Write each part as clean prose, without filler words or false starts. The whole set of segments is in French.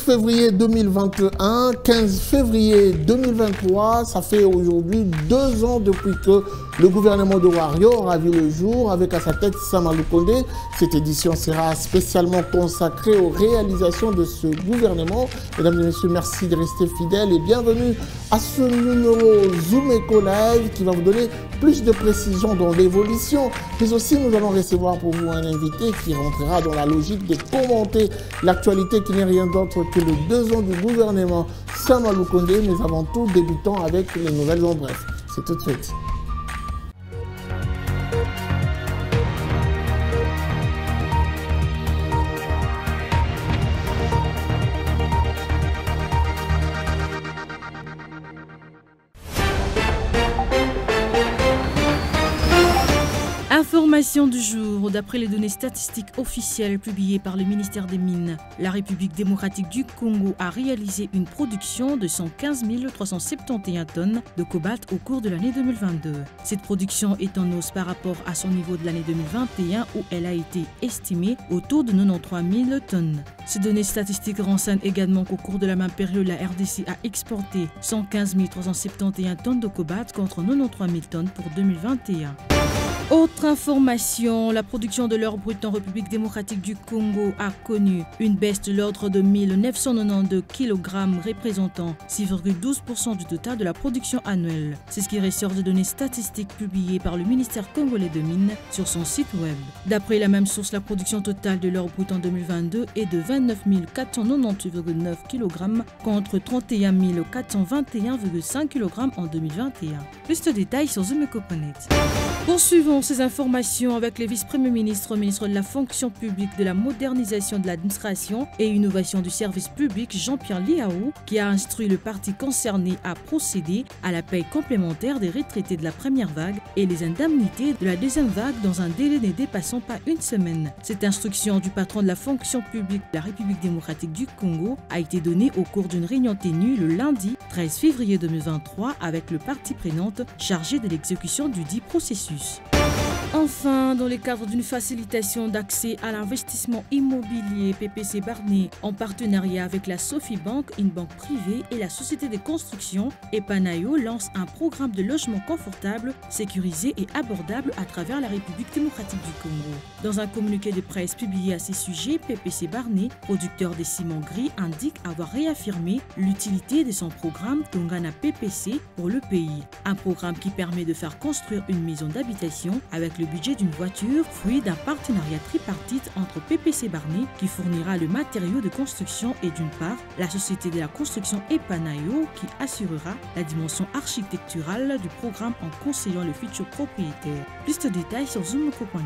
février 2021, 15 février 2023, ça fait aujourd'hui 2 ans depuis que le gouvernement de Wario a vu le jour avec à sa tête Samalou Condé. Cette édition sera spécialement consacrée aux réalisations de ce gouvernement. Mesdames et messieurs, merci de rester fidèles et bienvenue à ce numéro Zoom Eco Live qui va vous donner plus de précision dans l'évolution. Mais aussi, nous allons recevoir pour vous un invité qui rentrera dans la logique de commenter l'actualité qui n'est rien d'autre que les 2 ans du gouvernement Samalou Condé. Mais avant tout, débutons avec les nouvelles en bref. C'est tout de suite. Information du jour. D'après les données statistiques officielles publiées par le ministère des Mines, la République démocratique du Congo a réalisé une production de 115 371 tonnes de cobalt au cours de l'année 2022. Cette production est en hausse par rapport à son niveau de l'année 2021 où elle a été estimée autour de 93 000 tonnes. Ces données statistiques renseignent également qu'au cours de la même période, la RDC a exporté 115 371 tonnes de cobalt contre 93 000 tonnes pour 2021. Autre information, la production de l'or brut en République démocratique du Congo a connu une baisse de l'ordre de 1992 kg représentant 6,12% du total de la production annuelle. C'est ce qui ressort de données statistiques publiées par le ministère congolais de Mines sur son site web. D'après la même source, la production totale de l'or brut en 2022 est de 29 498,9 kg contre 31 421,5 kg en 2021. Plus de détails sur Zoom.net. Poursuivons ces informations avec le vice-premier ministre, ministre de la fonction publique, de la modernisation de l'administration et innovation du service public, Jean-Pierre Liaou, qui a instruit le parti concerné à procéder à la paie complémentaire des retraités de la première vague et les indemnités de la deuxième vague dans un délai ne dépassant pas une semaine. Cette instruction du patron de la fonction publique de la République démocratique du Congo a été donnée au cours d'une réunion tenue le lundi 13 février 2023 avec le parti prenante chargé de l'exécution du dit processus. Enfin, dans le cadre d'une facilitation d'accès à l'investissement immobilier, PPC Barnet, en partenariat avec la Sophie Bank, une banque privée, et la société de construction Epanayo lance un programme de logement confortable, sécurisé et abordable à travers la République démocratique du Congo. Dans un communiqué de presse publié à ces sujets, PPC Barnet, producteur des ciments gris, indique avoir réaffirmé l'utilité de son programme Tongana PPC pour le pays. Un programme qui permet de faire construire une maison d'habitation avec le budget d'une voiture, fruit d'un partenariat tripartite entre PPC Barnet qui fournira le matériau de construction et d'une part la société de la construction Epanayo qui assurera la dimension architecturale du programme en conseillant le futur propriétaire. Plus de détails sur zoomco.net.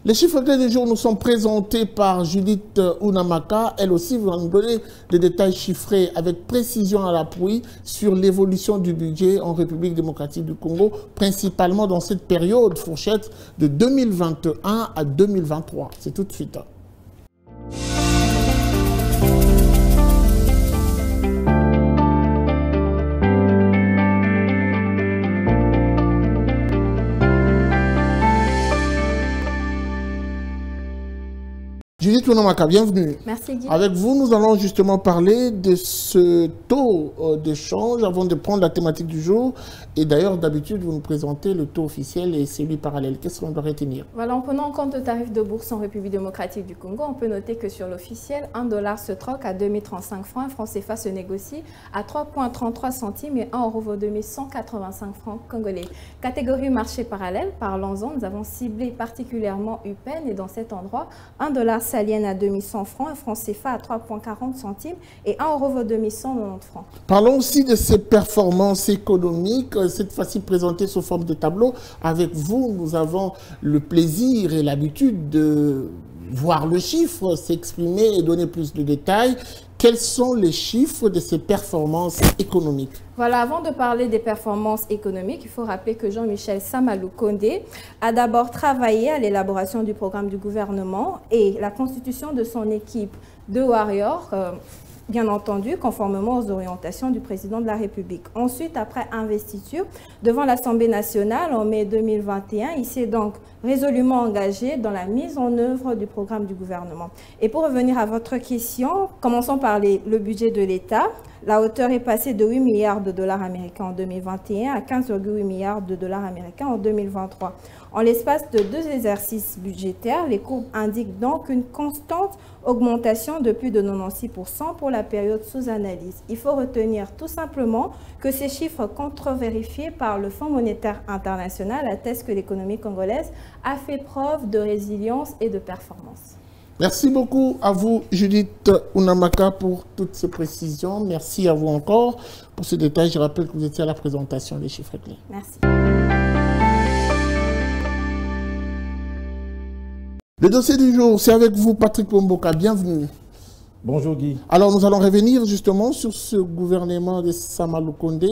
Les chiffres clés du jour nous sont présentés par Judith Unamaka. Elle aussi va nous donner des détails chiffrés avec précision à l'appui sur l'évolution du budget en République démocratique du Congo, principalement dans cette période fourchette de 2021 à 2023. C'est tout de suite. Judith Unamaka, bienvenue. Merci Guy. Avec vous, nous allons justement parler de ce taux d'échange avant de prendre la thématique du jour. Et d'ailleurs, d'habitude, vous nous présentez le taux officiel et celui parallèle. Qu'est-ce qu'on doit retenir? Voilà, en prenant en compte le tarif de bourse en République démocratique du Congo, on peut noter que sur l'officiel, 1 dollar se troque à 2035 francs, un franc CFA se négocie à 3,33 centimes et 1 euro vaut 2185 francs congolais. Catégorie marché parallèle, parlons-en, nous avons ciblé particulièrement UPEN et dans cet endroit, 1 dollar salienne à 2100 francs, un franc CFA à 3,40 centimes et 1 euro vaut 2190 francs. Parlons aussi de ces performances économiques, cette fois-ci présentées sous forme de tableau. Avec vous, nous avons le plaisir et l'habitude de voir le chiffre s'exprimer et donner plus de détails. Quels sont les chiffres de ces performances économiques? Voilà, avant de parler des performances économiques, il faut rappeler que Jean-Michel Samalou Condé a d'abord travaillé à l'élaboration du programme du gouvernement et la constitution de son équipe de Warriors. bien entendu, conformément aux orientations du président de la République. Ensuite, après investiture, devant l'Assemblée nationale en mai 2021, il s'est donc résolument engagé dans la mise en œuvre du programme du gouvernement. Et pour revenir à votre question, commençons par le budget de l'État. La hauteur est passée de 8 milliards de dollars américains en 2021 à 15,8 milliards de dollars américains en 2023. En l'espace de 2 exercices budgétaires, les courbes indiquent donc une constante augmentation de plus de 96% pour la période sous analyse. Il faut retenir tout simplement que ces chiffres contre-vérifiés par le Fonds monétaire international attestent que l'économie congolaise a fait preuve de résilience et de performance. Merci beaucoup à vous, Judith Unamaka, pour toutes ces précisions. Merci à vous encore pour ce détail. Je rappelle que vous étiez à la présentation des chiffres clés. Merci. Le dossier du jour, c'est avec vous, Patrick Pomboka. Bienvenue. Bonjour Guy. Alors nous allons revenir justement sur ce gouvernement de Sama Lukonde,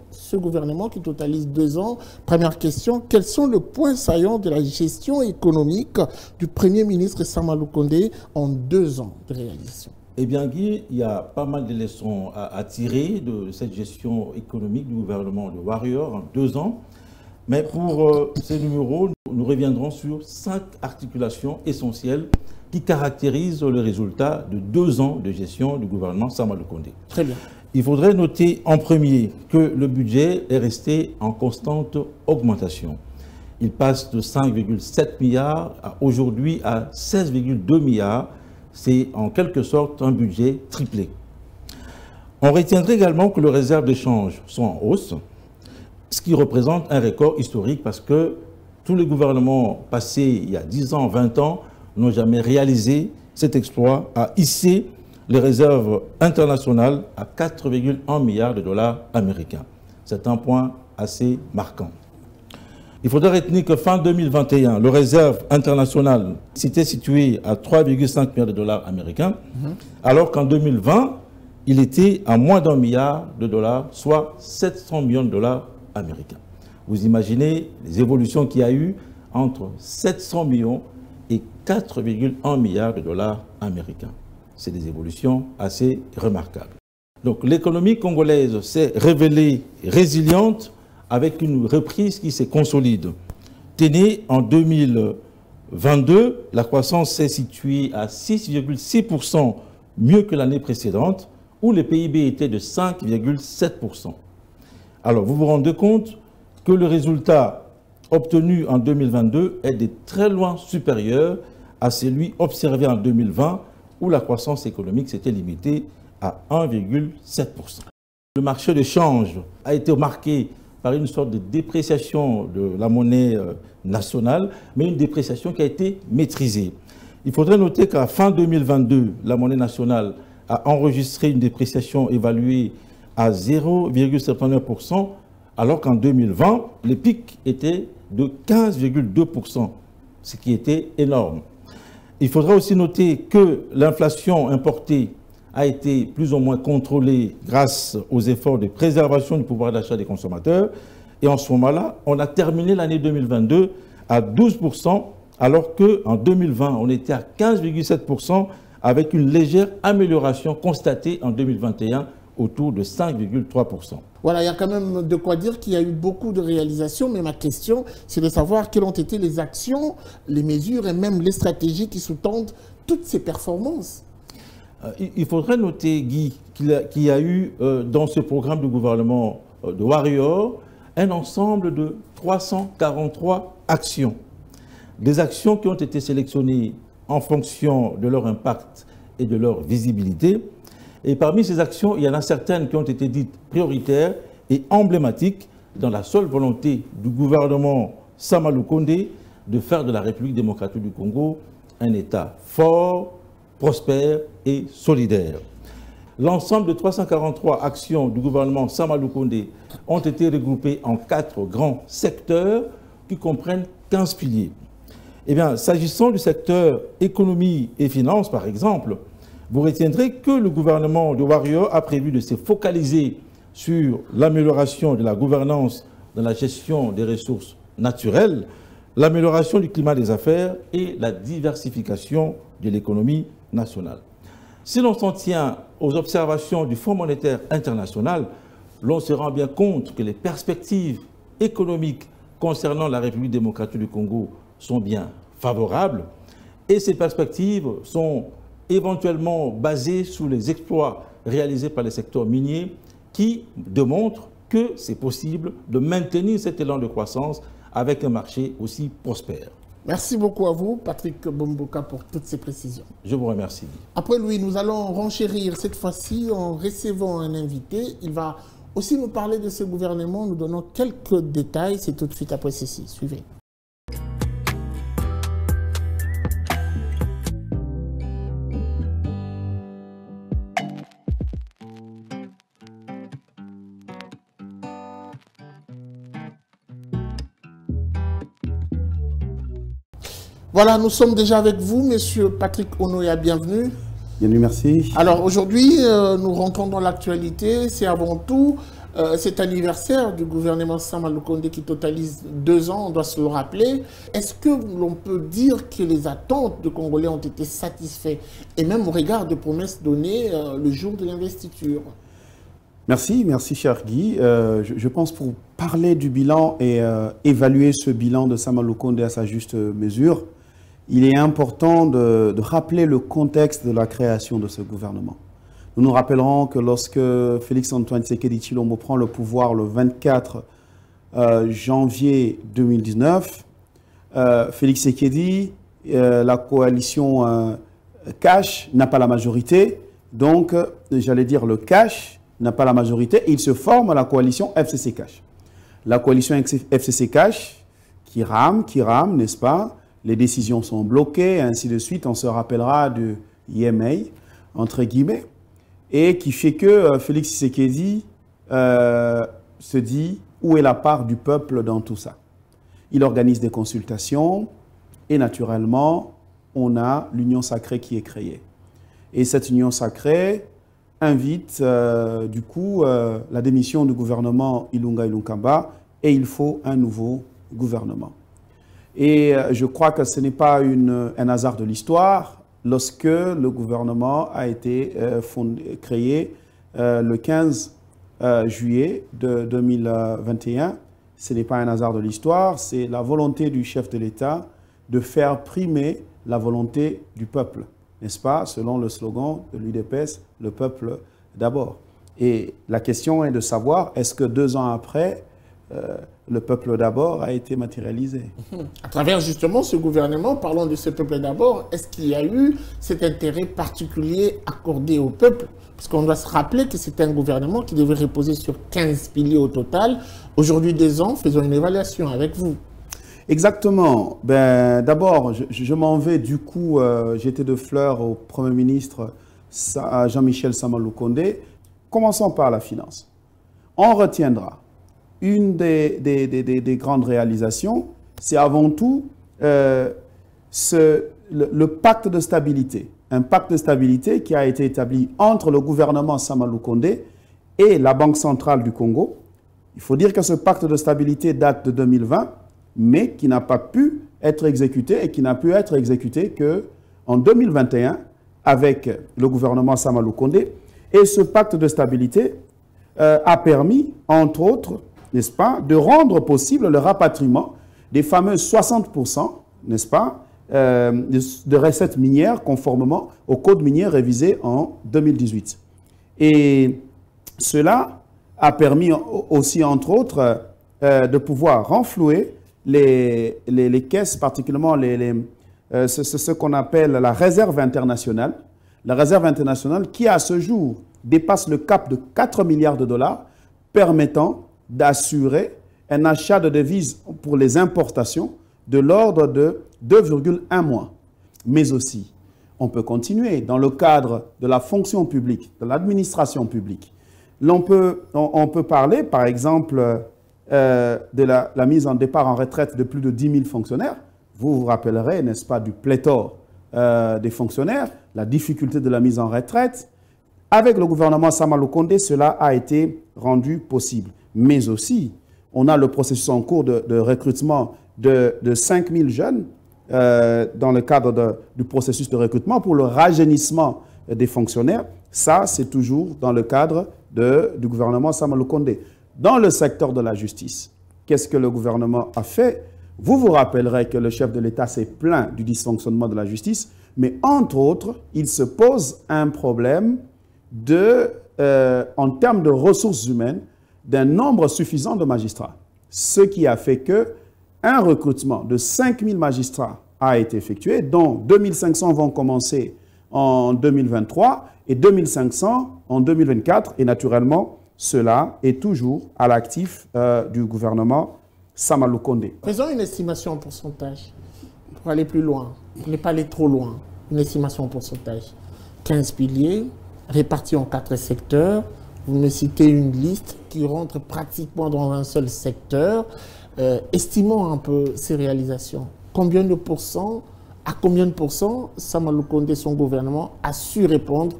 ce gouvernement qui totalise 2 ans. Première question, quels sont les points saillants de la gestion économique du Premier ministre Sama Lukonde en 2 ans de réalisation? Eh bien Guy, il y a pas mal de leçons à tirer de cette gestion économique du gouvernement de Warrior en 2 ans. Mais pour ces numéros, nous reviendrons sur 5 articulations essentielles qui caractérisent le résultat de 2 ans de gestion du gouvernement Sama Lukonde. Très bien. Il faudrait noter en premier que le budget est resté en constante augmentation. Il passe de 5,7 milliards aujourd'hui à 16,2 milliards. C'est en quelque sorte un budget triplé. On retiendrait également que les réserves de change sont en hausse, ce qui représente un record historique parce que tous les gouvernements passés il y a 10 ans, 20 ans, n'ont jamais réalisé cet exploit à hisser les réserves internationales à 4,1 milliards de dollars américains. C'est un point assez marquant. Il faudrait retenir que fin 2021, le réserve international s'était situé à 3,5 milliards de dollars américains, alors qu'en 2020, il était à moins d'1 milliard de dollars, soit 700 millions de dollars américains. Vous imaginez les évolutions qu'il y a eu entre 700 millions et 4,1 milliards de dollars américains. C'est des évolutions assez remarquables. Donc l'économie congolaise s'est révélée résiliente avec une reprise qui se consolide. Tenez, en 2022, la croissance s'est située à 6,6%, mieux que l'année précédente, où le PIB était de 5,7%. Alors vous vous rendez compte que le résultat obtenu en 2022 est de très loin supérieur à celui observé en 2020, où la croissance économique s'était limitée à 1,7%. Le marché de change a été marqué par une sorte de dépréciation de la monnaie nationale, mais une dépréciation qui a été maîtrisée. Il faudrait noter qu'à fin 2022, la monnaie nationale a enregistré une dépréciation évaluée à 0,79%, alors qu'en 2020, le pic était de 15,2%, ce qui était énorme. Il faudra aussi noter que l'inflation importée a été plus ou moins contrôlée grâce aux efforts de préservation du pouvoir d'achat des consommateurs. Et en ce moment-là, on a terminé l'année 2022 à 12%, alors qu'en 2020, on était à 15,7%, avec une légère amélioration constatée en 2021 autour de 5,3%. Voilà, il y a quand même de quoi dire qu'il y a eu beaucoup de réalisations, mais ma question, c'est de savoir quelles ont été les actions, les mesures et même les stratégies qui sous-tendent toutes ces performances. Il faudrait noter, Guy, qu'il y a eu dans ce programme de gouvernement de Warrior un ensemble de 343 actions. Des actions qui ont été sélectionnées en fonction de leur impact et de leur visibilité. Et parmi ces actions, il y en a certaines qui ont été dites prioritaires et emblématiques dans la seule volonté du gouvernement Sama Lukonde de faire de la République démocratique du Congo un État fort, prospère et solidaire. L'ensemble de 343 actions du gouvernement Sama Lukonde ont été regroupées en 4 grands secteurs qui comprennent 15 piliers. Eh bien, s'agissant du secteur économie et finances, par exemple, vous retiendrez que le gouvernement de Warrior a prévu de se focaliser sur l'amélioration de la gouvernance dans la gestion des ressources naturelles, l'amélioration du climat des affaires et la diversification de l'économie nationale. Si l'on s'en tient aux observations du Fonds monétaire international, l'on se rend bien compte que les perspectives économiques concernant la République démocratique du Congo sont bien favorables et ces perspectives sont éventuellement basées sur les exploits réalisés par les secteurs miniers qui démontrent que c'est possible de maintenir cet élan de croissance avec un marché aussi prospère. Merci beaucoup à vous, Patrick Bomboka, pour toutes ces précisions. Je vous remercie. Après lui, nous allons renchérir cette fois-ci en recevant un invité. Il va aussi nous parler de ce gouvernement, nous donnant quelques détails. C'est tout de suite après ceci. Suivez. Voilà, nous sommes déjà avec vous, Monsieur Patrick Onoya, bienvenue. Bienvenue, merci. Alors aujourd'hui, nous rentrons dans l'actualité. C'est avant tout cet anniversaire du gouvernement Sama Lukonde qui totalise 2 ans, on doit se le rappeler. Est-ce que l'on peut dire que les attentes de Congolais ont été satisfaites, et même au regard des promesses données le jour de l'investiture? Merci, merci cher Guy. Je pense pour parler du bilan et évaluer ce bilan de Sama Lukonde à sa juste mesure, il est important de rappeler le contexte de la création de ce gouvernement. Nous nous rappellerons que lorsque Félix-Antoine Tshisekedi Tshilombo prend le pouvoir le 24 janvier 2019, Félix Tshisekedi, la coalition Cash n'a pas la majorité, donc j'allais dire le Cash n'a pas la majorité, et il se forme la coalition FCC Cash. La coalition FCC Cash qui rame, n'est-ce pas? Les décisions sont bloquées, ainsi de suite. On se rappellera du IMA, entre guillemets, et qui fait que Félix Tshisekedi se dit où est la part du peuple dans tout ça. Il organise des consultations et naturellement, on a l'union sacrée qui est créée. Et cette union sacrée invite du coup la démission du gouvernement Ilunga Ilunkamba et il faut un nouveau gouvernement. Et je crois que ce n'est pas un hasard de l'histoire lorsque le gouvernement a été créé le 15 juillet de 2021. Ce n'est pas un hasard de l'histoire, c'est la volonté du chef de l'État de faire primer la volonté du peuple, n'est-ce pas, selon le slogan de l'UDPS, le peuple d'abord. Et la question est de savoir, est-ce que 2 ans après, le peuple d'abord a été matérialisé. À travers justement ce gouvernement, parlons de ce peuple d'abord, est-ce qu'il y a eu cet intérêt particulier accordé au peuple? Parce qu'on doit se rappeler que c'était un gouvernement qui devait reposer sur 15 piliers au total. Aujourd'hui, 2 ans, faisons une évaluation avec vous. Exactement. Ben, d'abord, je m'en vais du coup, j'étais de fleurs au Premier ministre Jean-Michel Sama Lukonde. Commençons par la finance. On retiendra une des grandes réalisations, c'est avant tout le pacte de stabilité. Un pacte de stabilité qui a été établi entre le gouvernement Sama Lukonde et la Banque centrale du Congo. Il faut dire que ce pacte de stabilité date de 2020, mais qui n'a pas pu être exécuté et qui n'a pu être exécuté qu'en 2021 avec le gouvernement Sama Lukonde. Et ce pacte de stabilité a permis, entre autres, n'est-ce pas, de rendre possible le rapatriement des fameux 60%, n'est-ce pas, de recettes minières conformément au code minier révisé en 2018. Et cela a permis aussi, entre autres, de pouvoir renflouer les caisses, particulièrement ce qu'on appelle la réserve internationale. La réserve internationale qui, à ce jour, dépasse le cap de 4 milliards de dollars, permettant d'assurer un achat de devises pour les importations de l'ordre de 2,1 mois. Mais aussi, on peut continuer dans le cadre de la fonction publique, de l'administration publique. On peut parler, par exemple, de la mise en départ en retraite de plus de 10 000 fonctionnaires. Vous vous rappellerez, n'est-ce pas, du pléthore des fonctionnaires, la difficulté de la mise en retraite. Avec le gouvernement Sama Lukonde, cela a été rendu possible. Mais aussi, on a le processus en cours de recrutement de 5 000 jeunes dans le cadre du processus de recrutement pour le rajeunissement des fonctionnaires. Ça, c'est toujours dans le cadre du gouvernement Sama Lukonde. Dans le secteur de la justice, qu'est-ce que le gouvernement a fait? Vous vous rappellerez que le chef de l'État s'est plaint du dysfonctionnement de la justice, mais entre autres, il se pose un problème en termes de ressources humaines, d'un nombre suffisant de magistrats. Ce qui a fait qu'un recrutement de 5000 magistrats a été effectué, dont 2500 vont commencer en 2023 et 2500 en 2024. Et naturellement, cela est toujours à l'actif du gouvernement Sama Lukonde. Faisons une estimation en pourcentage pour aller plus loin, pour ne pas aller trop loin. Une estimation en pourcentage. 15 piliers répartis en 4 secteurs. Vous me citez une liste qui rentre pratiquement dans un seul secteur. Estimons un peu ces réalisations. Combien de pourcents, à combien de pourcents Sama Lukonde et son gouvernement a su répondre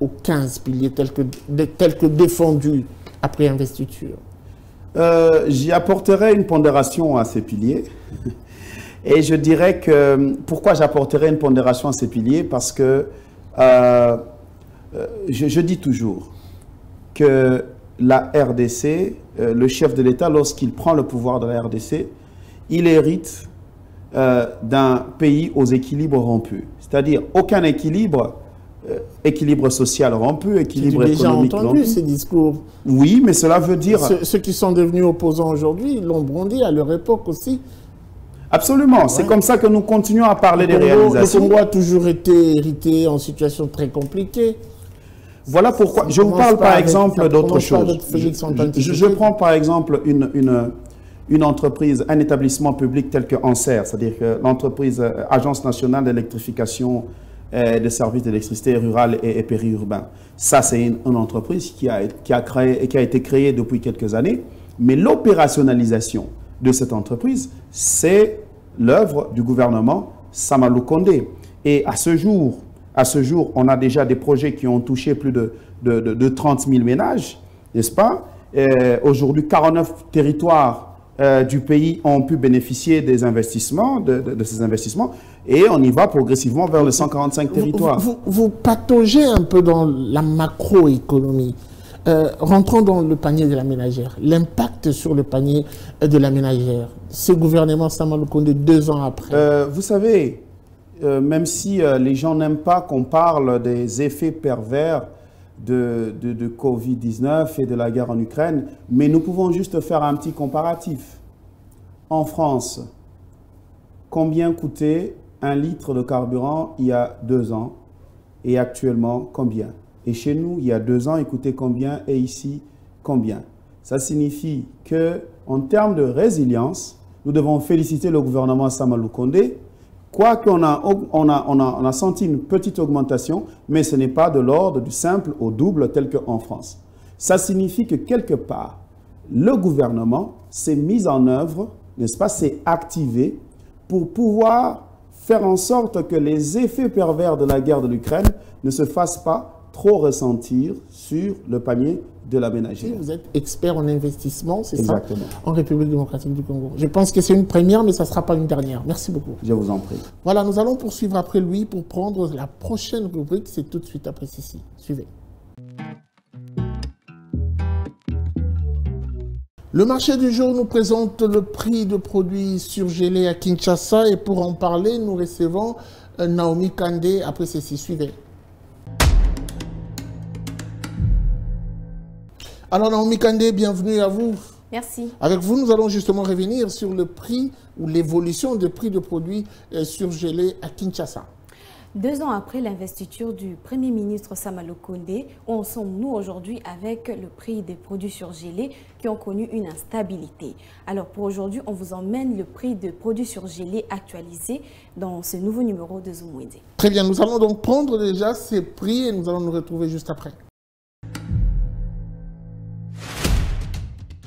aux 15 piliers tels que défendus après investiture? J'y apporterai une pondération à ces piliers. Et je dirais que, pourquoi j'apporterai une pondération à ces piliers? Parce que je dis toujours que la RDC, le chef de l'État, lorsqu'il prend le pouvoir de la RDC, il hérite d'un pays aux équilibres rompus. C'est-à-dire aucun équilibre, équilibre social rompu, équilibre économique rompu. J'ai déjà entendu ces discours. Oui, mais cela veut dire... Ceux qui sont devenus opposants aujourd'hui, ils l'ont brandi à leur époque aussi. Absolument, ouais. C'est comme ça que nous continuons à parler des réalisations. Le Congo a toujours été hérité en situation très compliquée. Voilà pourquoi je vous parle par exemple d'autre chose. Je prends par exemple une entreprise, un établissement public tel que ANSER, c'est-à-dire que l'entreprise Agence nationale d'électrification des services d'électricité rurale et périurbain. Ça, c'est une entreprise qui a été créée depuis quelques années, mais l'opérationnalisation de cette entreprise, c'est l'œuvre du gouvernement Sama Lukonde. Et à ce jour, on a déjà des projets qui ont touché plus de 30 000 ménages, n'est-ce pas? Aujourd'hui, 49 territoires du pays ont pu bénéficier des investissements, de ces investissements, et on y va progressivement vers les 145 territoires. Vous pataugez un peu dans la macroéconomie. Rentrons dans le panier de la ménagère. L'impact sur le panier de la ménagère. Ce gouvernement Sama Lukonde 2 ans après. Vous savez, même si les gens n'aiment pas qu'on parle des effets pervers de Covid-19 et de la guerre en Ukraine, mais nous pouvons juste faire un petit comparatif. En France, combien coûtait un litre de carburant il y a 2 ans et actuellement combien? Et chez nous, il y a 2 ans, il coûtait combien et ici, combien? Ça signifie qu'en termes de résilience, nous devons féliciter le gouvernement Sama Lukonde. Quoique on a senti une petite augmentation, mais ce n'est pas de l'ordre du simple au double tel qu'en France. Ça signifie que quelque part, le gouvernement s'est mis en œuvre, n'est-ce pas, s'est activé pour pouvoir faire en sorte que les effets pervers de la guerre de l'Ukraine ne se fassent pas trop ressentir sur le panier de la ménagère. Vous êtes expert en investissement, c'est ça? Exactement. En République démocratique du Congo. Je pense que c'est une première, mais ça ne sera pas une dernière. Merci beaucoup. Je vous en prie. Voilà, nous allons poursuivre après lui pour prendre la prochaine rubrique. C'est tout de suite après ceci. Suivez. Le marché du jour nous présente le prix de produits surgelés à Kinshasa. Et pour en parler, nous recevons Naomi Kandé après ceci. Suivez. Alors Naomi Kandé, bienvenue à vous. Merci. Avec vous, nous allons justement revenir sur le prix ou l'évolution des prix de produits surgelés à Kinshasa. 2 ans après l'investiture du Premier ministre Sama Lukonde, où en sommes-nous aujourd'hui avec le prix des produits surgelés qui ont connu une instabilité? Alors pour aujourd'hui, on vous emmène le prix des produits surgelés actualisé dans ce nouveau numéro de Zoom Wednesday. Très bien, nous allons donc prendre déjà ces prix et nous allons nous retrouver juste après.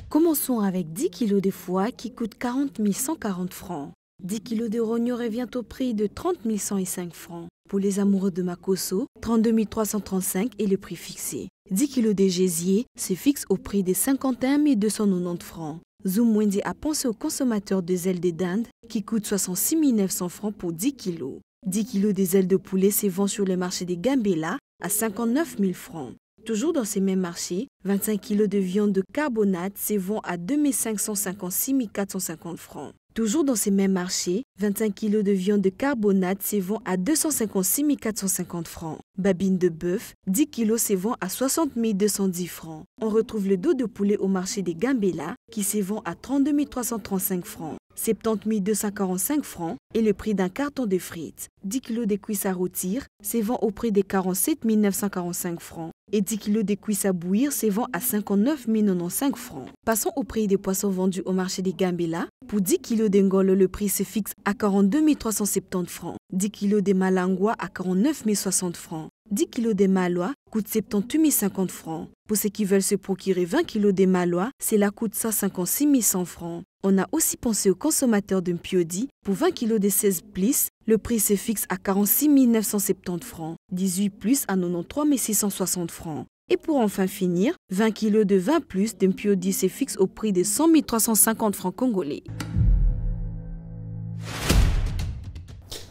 Commençons avec 10 kg de foie qui coûte 40 140 francs. 10 kg de rognon revient au prix de 30 105 francs. Pour les amoureux de Makoso, 32 335 est le prix fixé. 10 kg de gésier se fixe au prix de 51 290 francs. Zoom Wednesday a pensé aux consommateurs des ailes de dinde qui coûtent 66 900 francs pour 10 kg. 10 kg des ailes de poulet se vend sur le marché des Gambela à 59 000 francs. Toujours dans ces mêmes marchés, 25 kg de viande de carbonate se vend à 2 556 450 francs. Toujours dans ces mêmes marchés, 25 kg de viande de carbonate se vend à 256 450 francs. Babine de bœuf, 10 kg se vend à 60 210 francs. On retrouve le dos de poulet au marché des Gambela qui se vend à 32 335 francs. 70 245 francs et le prix d'un carton de frites. 10 kg de cuisses à rôtir se vend au prix de 47 945 francs et 10 kg de cuisses à bouillir se vend à 59 095 francs. Passons au prix des poissons vendus au marché des Gambela. Pour 10 kg de ngolo, le prix se fixe à 42 370 francs. 10 kg de malangua à 49 060 francs. 10 kg de malois coûte 78 050 francs. Pour ceux qui veulent se procurer 20 kg de malois, cela coûte 156 100 francs. On a aussi pensé aux consommateurs d'un piodi. Pour 20 kg de 16 plis, le prix se fixe à 46 970 francs. 18 plus à 93 660 francs. Et pour enfin finir, 20 kg de 20 plus d'un piodi se fixe au prix de 100 350 francs congolais.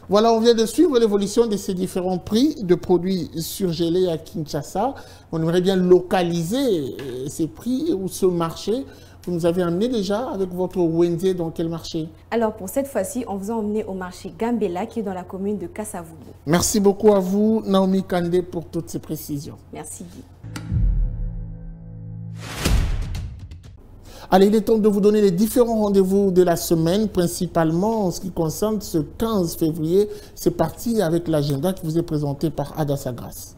Voilà, on vient de suivre l'évolution de ces différents prix de produits surgelés à Kinshasa. On aimerait bien localiser ces prix ou ce marché. Vous nous avez amené déjà avec votre Wenze dans quel marché? Alors pour cette fois-ci, on vous a emmené au marché Gambela qui est dans la commune de Kassavubu. Merci beaucoup à vous, Naomi Kandé, pour toutes ces précisions. Merci Guy. Allez, il est temps de vous donner les différents rendez-vous de la semaine, principalement en ce qui concerne ce 15 février. C'est parti avec l'agenda qui vous est présenté par Adassa Grasse.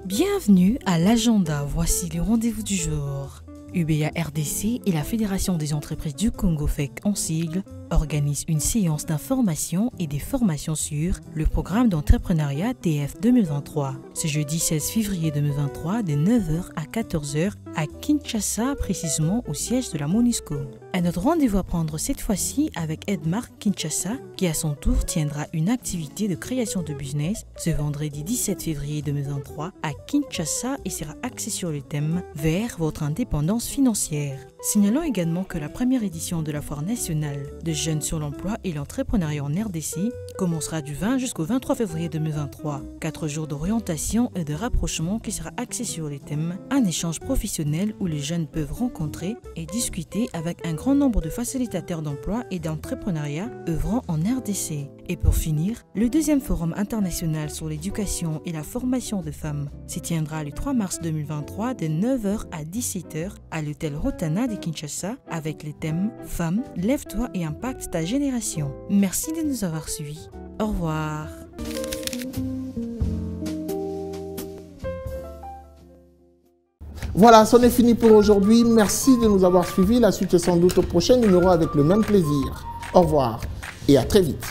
Bienvenue à l'agenda, voici les rendez-vous du jour. UBA RDC et la Fédération des entreprises du Congo FEC en sigle organisent une séance d'information et des formations sur le programme d'entrepreneuriat TF 2023. Ce jeudi 16 février 2023 de 9h à 14h à Kinshasa, précisément au siège de la MONUSCO. Un autre rendez-vous à prendre cette fois-ci avec Edmark Kinshasa qui à son tour tiendra une activité de création de business ce vendredi 17 février 2023 à Kinshasa et sera axé sur le thème « Vers votre indépendance financière ». Signalons également que la première édition de la Foire nationale de jeunes sur l'emploi et l'entrepreneuriat en RDC commencera du 20 jusqu'au 23 février 2023. 4 jours d'orientation et de rapprochement qui sera axé sur les thèmes « Un échange professionnel où les jeunes peuvent rencontrer et discuter avec un grand nombre de facilitateurs d'emploi et d'entrepreneuriat œuvrant en RDC ». Et pour finir, le deuxième forum international sur l'éducation et la formation de femmes se tiendra le 3 mars 2023 de 9h à 17h à l'hôtel Rotana de Kinshasa avec les thèmes « Femmes, lève-toi et impacte ta génération ». Merci de nous avoir suivis. Au revoir. Voilà, c'en est fini pour aujourd'hui. Merci de nous avoir suivis. La suite est sans doute au prochain numéro avec le même plaisir. Au revoir et à très vite.